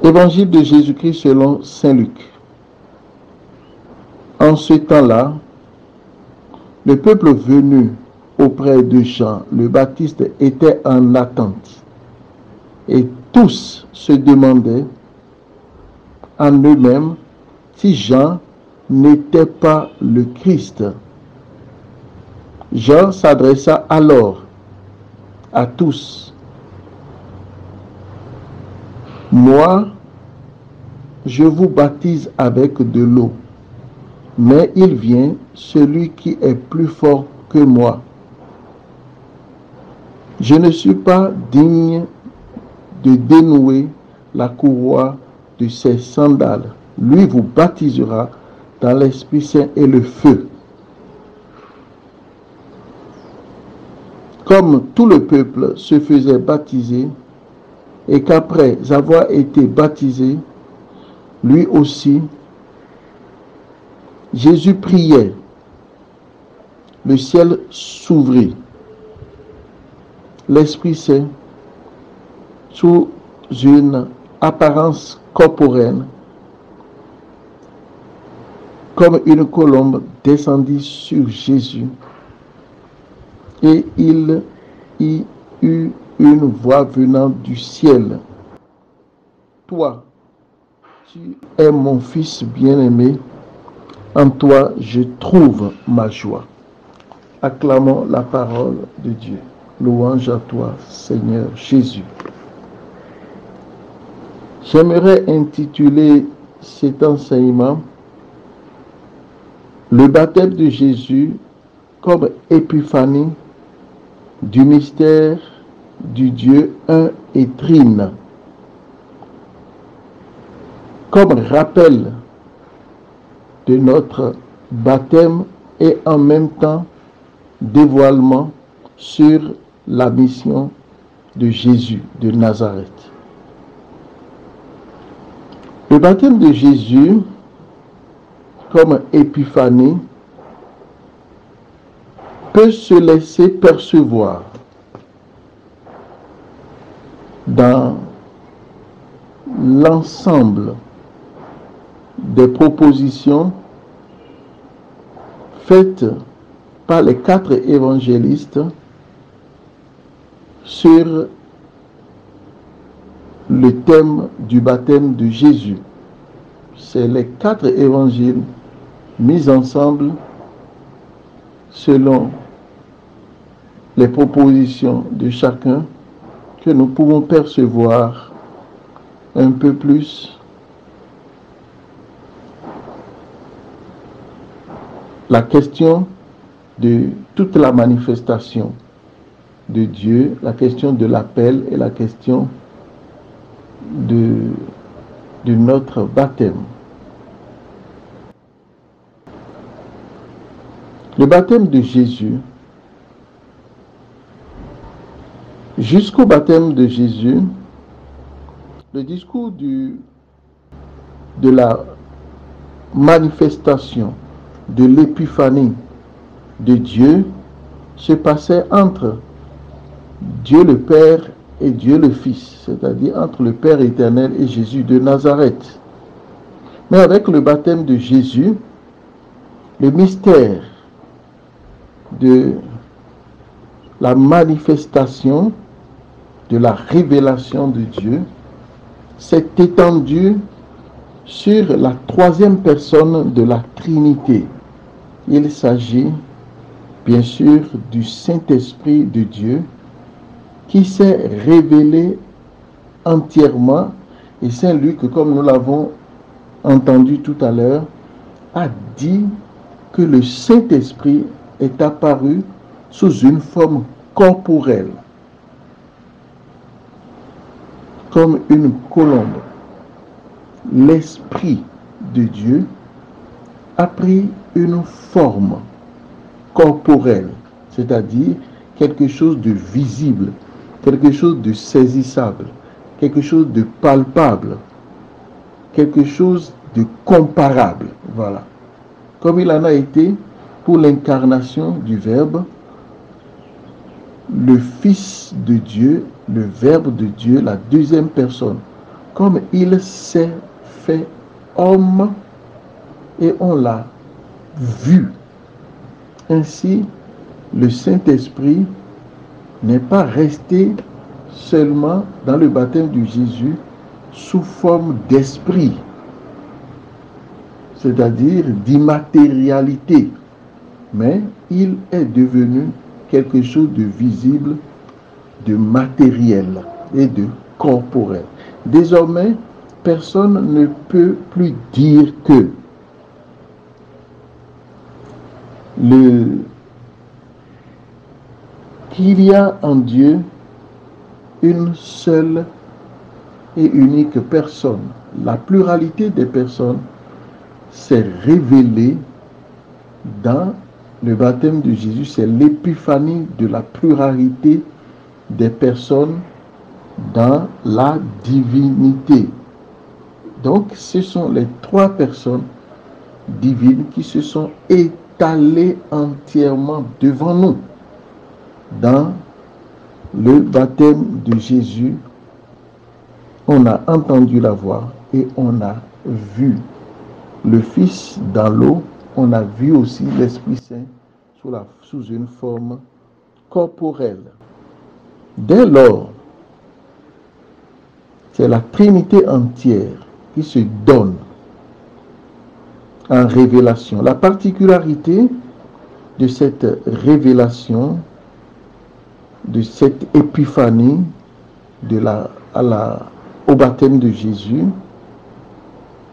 Évangile de Jésus-Christ selon saint Luc. En ce temps-là, le peuple venu auprès de Jean le Baptiste était en attente. Et tous se demandaient en eux-mêmes si Jean n'était pas le Christ. Jean s'adressa alors à tous. Moi, je vous baptise avec de l'eau, mais il vient celui qui est plus fort que moi. Je ne suis pas digne de dénouer la courroie de ses sandales. Lui vous baptisera dans l'Esprit Saint et le feu. Comme tout le peuple se faisait baptiser, et qu'après avoir été baptisé, lui aussi, Jésus priait. Le ciel s'ouvrit. L'Esprit Saint, sous une apparence corporelle, comme une colombe, descendit sur Jésus, et il y eut une voix venant du ciel. Toi, tu es mon fils bien-aimé, en toi je trouve ma joie. Acclamons la parole de Dieu. Louange à toi, Seigneur Jésus. J'aimerais intituler cet enseignement « Le baptême de Jésus comme épiphanie du mystère du Dieu un et trine, comme rappel de notre baptême et en même temps dévoilement sur la mission de Jésus de Nazareth. Le baptême de Jésus comme épiphanie peut se laisser percevoir dans l'ensemble des propositions faites par les 4 évangélistes sur le thème du baptême de Jésus. C'est les 4 évangiles mis ensemble selon les propositions de chacun que nous pouvons percevoir un peu plus la question de toute la manifestation de Dieu, la question de l'appel et la question de notre baptême. Le baptême de Jésus, jusqu'au baptême de Jésus, le discours de la manifestation de l'épiphanie de Dieu se passait entre Dieu le Père et Dieu le Fils, c'est-à-dire entre le Père éternel et Jésus de Nazareth. Mais avec le baptême de Jésus, le mystère de la manifestation, de la révélation de Dieu, s'est étendu sur la 3e personne de la Trinité. Il s'agit bien sûr du Saint-Esprit de Dieu qui s'est révélé entièrement, et Saint Luc, comme nous l'avons entendu tout à l'heure, a dit que le Saint-Esprit est apparu sous une forme corporelle, comme une colombe. L'Esprit de Dieu a pris une forme corporelle, c'est-à-dire quelque chose de visible, quelque chose de saisissable, quelque chose de palpable, quelque chose de comparable. Voilà. Comme il en a été pour l'incarnation du Verbe, le Fils de Dieu, le Verbe de Dieu, la 2e personne comme il s'est fait homme et on l'a vu. Ainsi, le Saint-Esprit n'est pas resté seulement dans le baptême de Jésus sous forme d'esprit, c'est-à-dire d'immatérialité, mais il est devenu quelque chose de visible, de matériel et de corporel. Désormais, personne ne peut plus dire que qu'il y a en Dieu une seule et unique personne. La pluralité des personnes s'est révélée dans le baptême de Jésus. C'est l'épiphanie de la pluralité des personnes dans la divinité. Donc, ce sont les trois personnes divines qui se sont étalées entièrement devant nous dans le baptême de Jésus. On a entendu la voix et on a vu le Fils dans l'eau. On a vu aussi l'Esprit Saint sous une forme corporelle. Dès lors, c'est la Trinité entière qui se donne en révélation. La particularité de cette révélation, de cette épiphanie au baptême de Jésus,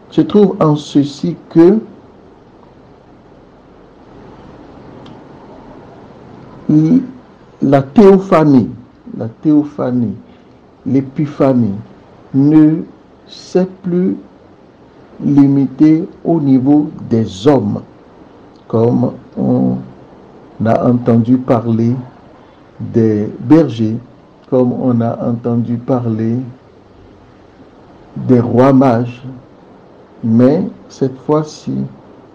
se trouve en ceci que la théophanie, l'épiphanie ne s'est plus limitée au niveau des hommes, comme on a entendu parler des bergers, comme on a entendu parler des rois mages, mais cette fois-ci,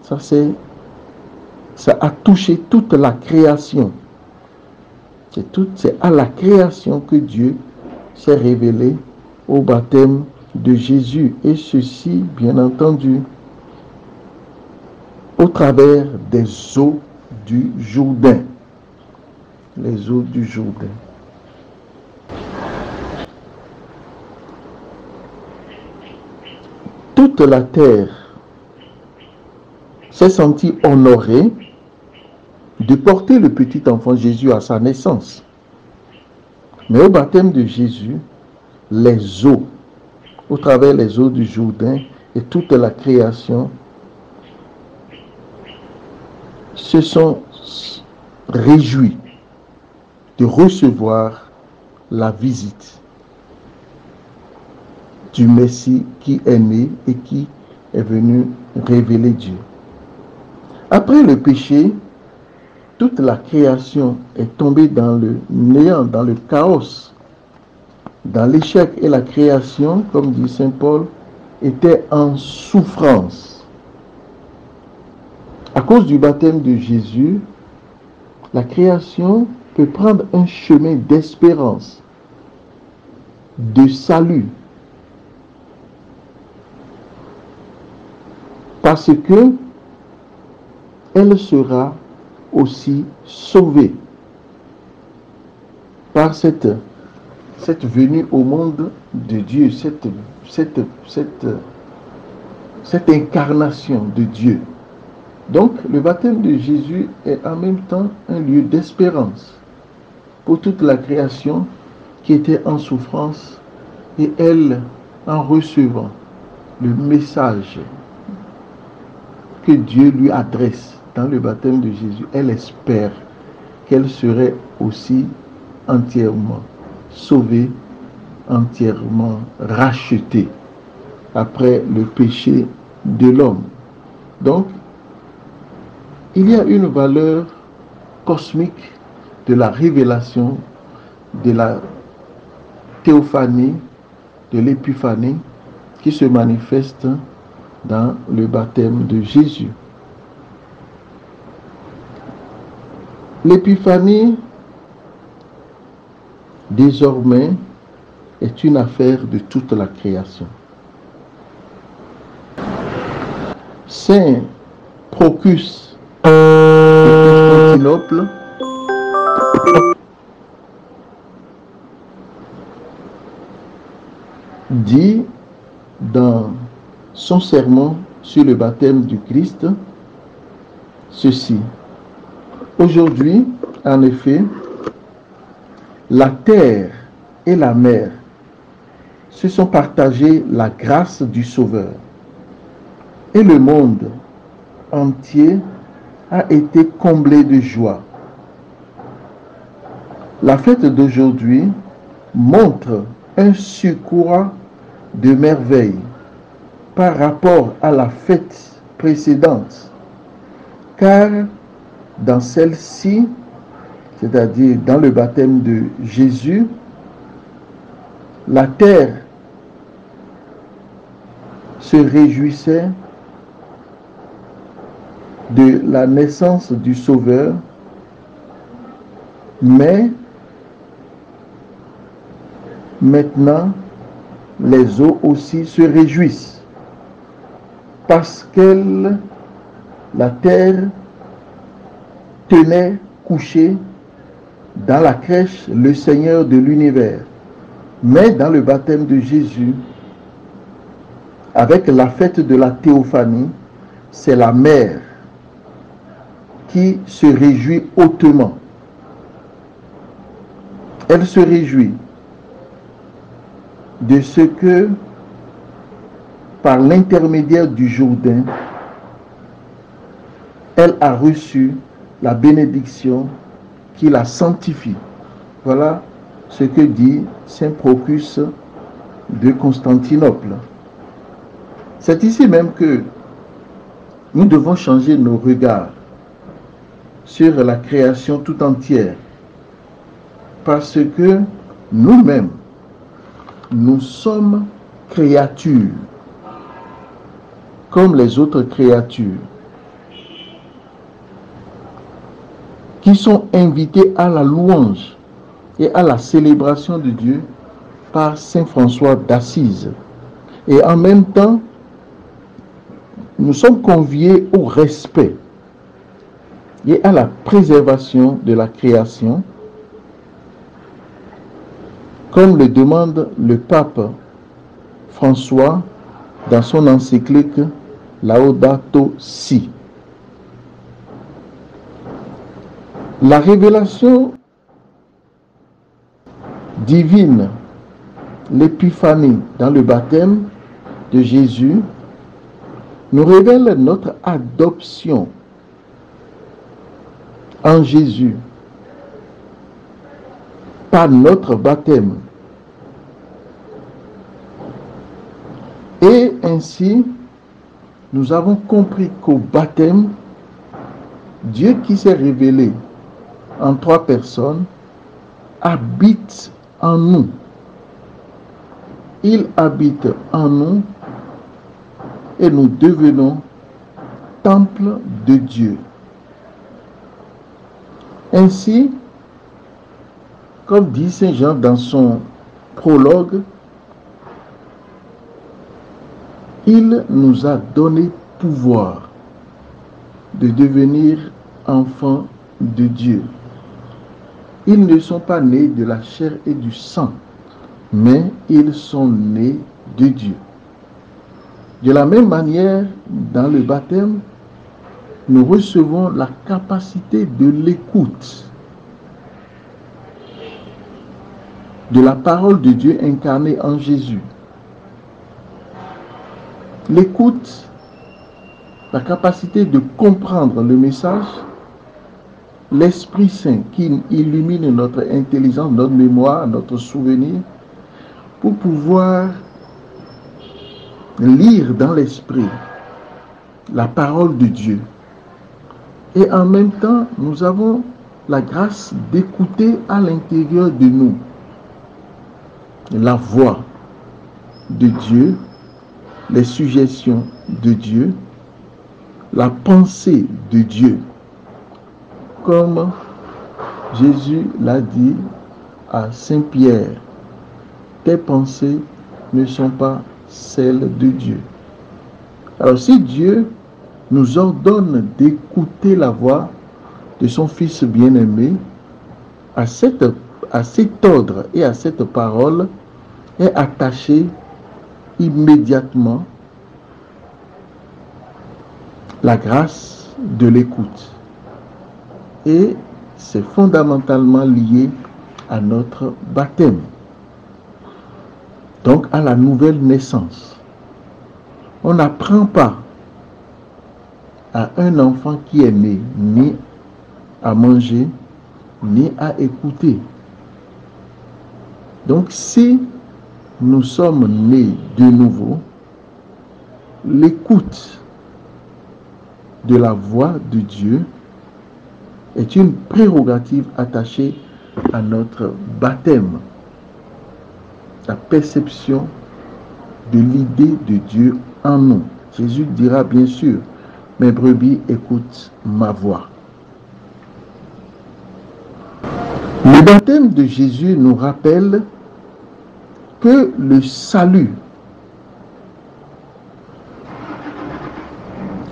ça a touché toute la création. C'est à la création que Dieu s'est révélé au baptême de Jésus. Et ceci, bien entendu, au travers des eaux du Jourdain. Les eaux du Jourdain. Toute la terre s'est sentie honorée de porter le petit enfant Jésus à sa naissance. Mais au baptême de Jésus, les eaux, au travers les eaux du Jourdain et toute la création se sont réjouis de recevoir la visite du Messie qui est né et qui est venu révéler Dieu. Après le péché, toute la création est tombée dans le néant, dans le chaos, dans l'échec, et la création, comme dit Saint Paul, était en souffrance. À cause du baptême de Jésus, la création peut prendre un chemin d'espérance, de salut, parce que elle sera aussi sauvée par cette venue au monde de Dieu, cette incarnation de Dieu. Donc, le baptême de Jésus est en même temps un lieu d'espérance pour toute la création qui était en souffrance, et elle, en recevant le message que Dieu lui adresse dans le baptême de Jésus, elle espère qu'elle serait aussi entièrement sauvée, entièrement rachetée après le péché de l'homme. Donc, il y a une valeur cosmique de la révélation, de la théophanie, de l'épiphanie qui se manifeste dans le baptême de Jésus. L'épiphanie, désormais, est une affaire de toute la création. Saint Procus de Constantinople dit dans son sermon sur le baptême du Christ ceci: aujourd'hui, en effet, la terre et la mer se sont partagés la grâce du Sauveur, et le monde entier a été comblé de joie. La fête d'aujourd'hui montre un surcroît de merveille par rapport à la fête précédente, car dans celle-ci, c'est-à-dire dans le baptême de Jésus, la terre se réjouissait de la naissance du Sauveur, mais maintenant les eaux aussi se réjouissent parce que la terre tenait couché dans la crèche le Seigneur de l'univers. Mais dans le baptême de Jésus, avec la fête de la théophanie, c'est la mer qui se réjouit hautement. Elle se réjouit de ce que, par l'intermédiaire du Jourdain, elle a reçu la bénédiction qui la sanctifie. Voilà ce que dit Saint Procus de Constantinople. C'est ici même que nous devons changer nos regards sur la création tout entière, parce que nous-mêmes, nous sommes créatures, comme les autres créatures, qui sont invitées à la louange et à la célébration de Dieu par Saint François d'Assise. Et en même temps, nous sommes conviés au respect et à la préservation de la création, comme le demande le pape François dans son encyclique Laudato Si. La révélation divine, l'épiphanie dans le baptême de Jésus, nous révèle notre adoption en Jésus par notre baptême. Et ainsi, nous avons compris qu'au baptême, Dieu qui s'est révélé en 3 personnes habite en nous. Il habite en nous et nous devenons temple de Dieu. Ainsi, comme dit Saint Jean dans son prologue, il nous a donné pouvoir de devenir enfants de Dieu. Ils ne sont pas nés de la chair et du sang, mais ils sont nés de Dieu. De la même manière, dans le baptême, nous recevons la capacité de l'écoute de la parole de Dieu incarnée en Jésus. L'écoute, la capacité de comprendre le message, l'Esprit Saint qui illumine notre intelligence, notre mémoire, notre souvenir, pour pouvoir lire dans l'Esprit la parole de Dieu. Et en même temps, nous avons la grâce d'écouter à l'intérieur de nous la voix de Dieu, les suggestions de Dieu, la pensée de Dieu, comme Jésus l'a dit à Saint Pierre tes pensées ne sont pas celles de Dieu. Alors si Dieu nous ordonne d'écouter la voix de son Fils bien-aimé, à cet ordre et à cette parole est attachée immédiatement la grâce de l'écoute. Et c'est fondamentalement lié à notre baptême. Donc à la nouvelle naissance. On n'apprend pas à un enfant qui est né ni à manger, ni à écouter. Donc si nous sommes nés de nouveau, l'écoute de la voix de Dieu est une prérogative attachée à notre baptême. La perception de l'idée de Dieu en nous. Jésus dira bien sûr, mes brebis écoutent ma voix. Le baptême de Jésus nous rappelle que le salut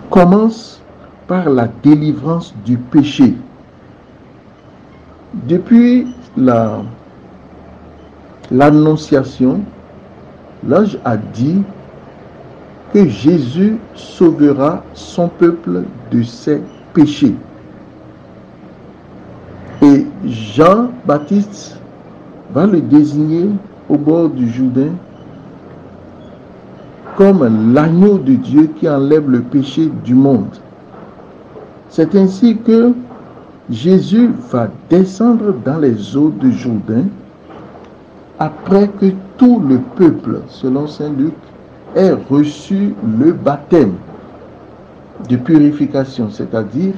commence par la délivrance du péché. Depuis l'annonciation, l'ange a dit que Jésus sauvera son peuple de ses péchés. Et Jean-Baptiste va le désigner au bord du Jourdain comme l'agneau de Dieu qui enlève le péché du monde. C'est ainsi que Jésus va descendre dans les eaux du Jourdain après que tout le peuple, selon saint Luc, ait reçu le baptême de purification, c'est-à-dire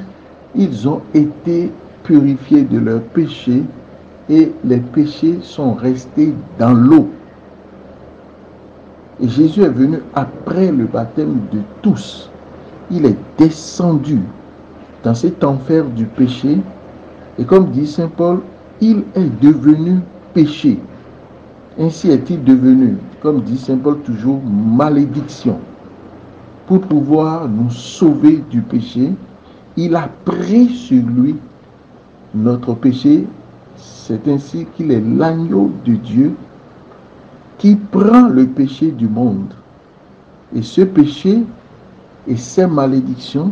ils ont été purifiés de leurs péchés et les péchés sont restés dans l'eau. Et Jésus est venu après le baptême de tous. Il est descendu dans cet enfer du péché et comme dit saint Paul, il est devenu péché. Ainsi est-il devenu, comme dit saint Paul toujours, malédiction. Pour pouvoir nous sauver du péché, il a pris sur lui notre péché. C'est ainsi qu'il est l'agneau de Dieu qui prend le péché du monde. Et ce péché et ces malédictions,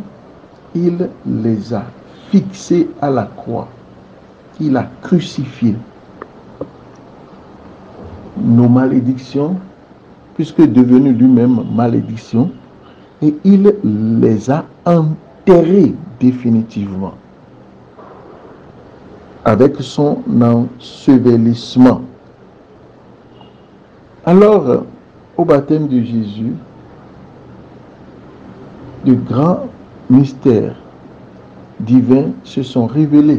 il les a fixés à la croix. Il a crucifié nos malédictions, puisque devenu lui-même malédiction, et il les a enterrées définitivement avec son ensevelissement. Alors, au baptême de Jésus, de grands mystères divins se sont révélés.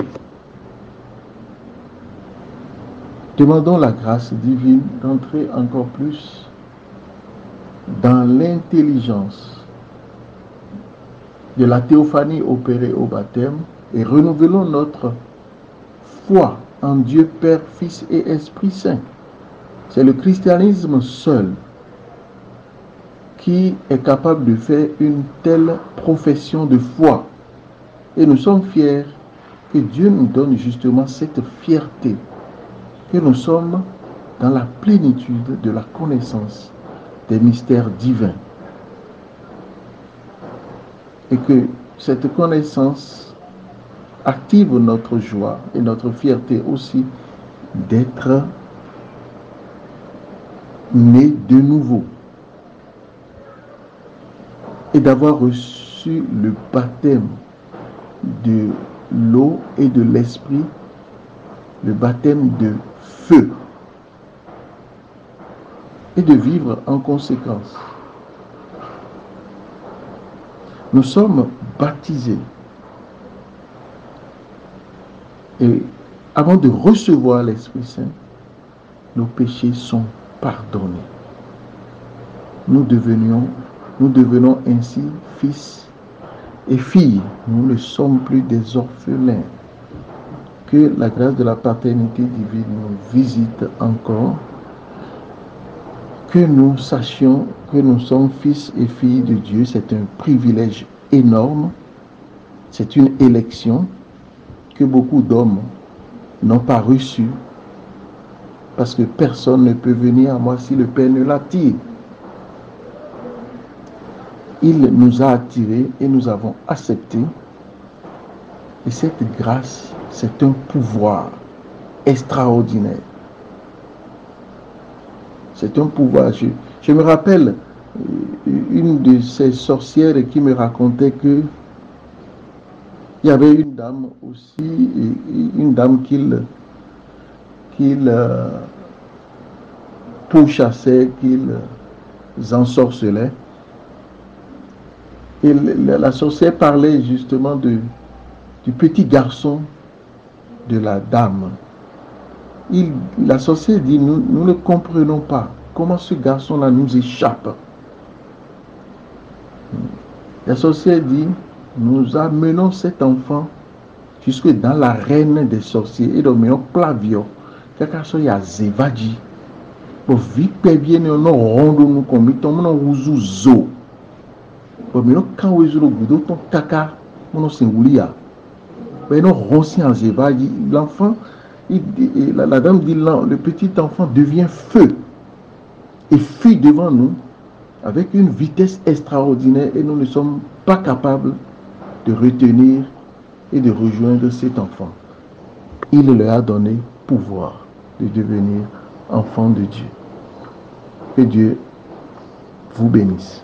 Demandons la grâce divine d'entrer encore plus dans l'intelligence de la théophanie opérée au baptême et renouvelons notre foi en Dieu Père, Fils et Esprit Saint. C'est le christianisme seul qui est capable de faire une telle profession de foi. Et nous sommes fiers que Dieu nous donne justement cette fierté, que nous sommes dans la plénitude de la connaissance des mystères divins. Et que cette connaissance active notre joie et notre fierté aussi d'être nés de nouveau et d'avoir reçu le baptême de l'eau et de l'esprit, le baptême de feu, et de vivre en conséquence. Nous sommes baptisés et avant de recevoir l'Esprit Saint, nos péchés sont pardonnés. Nous devenons ainsi fils et filles. Nous ne sommes plus des orphelins. Que la grâce de la paternité divine nous visite encore Que nous sachions que nous sommes fils et filles de Dieu, c'est un privilège énorme. C'est une élection que beaucoup d'hommes n'ont pas reçue. Parce que personne ne peut venir à moi si le Père ne l'attire. Il nous a attirés et nous avons accepté. Et cette grâce, c'est un pouvoir extraordinaire. C'est un pouvoir. Je me rappelle une de ces sorcières qui me racontait que il y avait une dame aussi, une dame qu'il pourchassait, qu'il ensorcelait. Et la sorcière parlait justement du petit garçon de la dame. La sorcière dit, nous ne comprenons pas comment ce garçon-là nous échappe. La sorcière dit, nous amenons cet enfant jusque dans la reine des sorciers et donc nous plavio quelque chose ya zevadi pour vite bien nous rondo nous comme nous uzu zo pour nous quand nous uzu le gudo ton kaka nous singulia mais nous ronsi en zevadi l'enfant la dame dit le petit enfant devient feu et fuit devant nous avec une vitesse extraordinaire et nous ne sommes pas capables de retenir et de rejoindre cet enfant. Il leur a donné pouvoir de devenir enfants de Dieu. Que Dieu vous bénisse.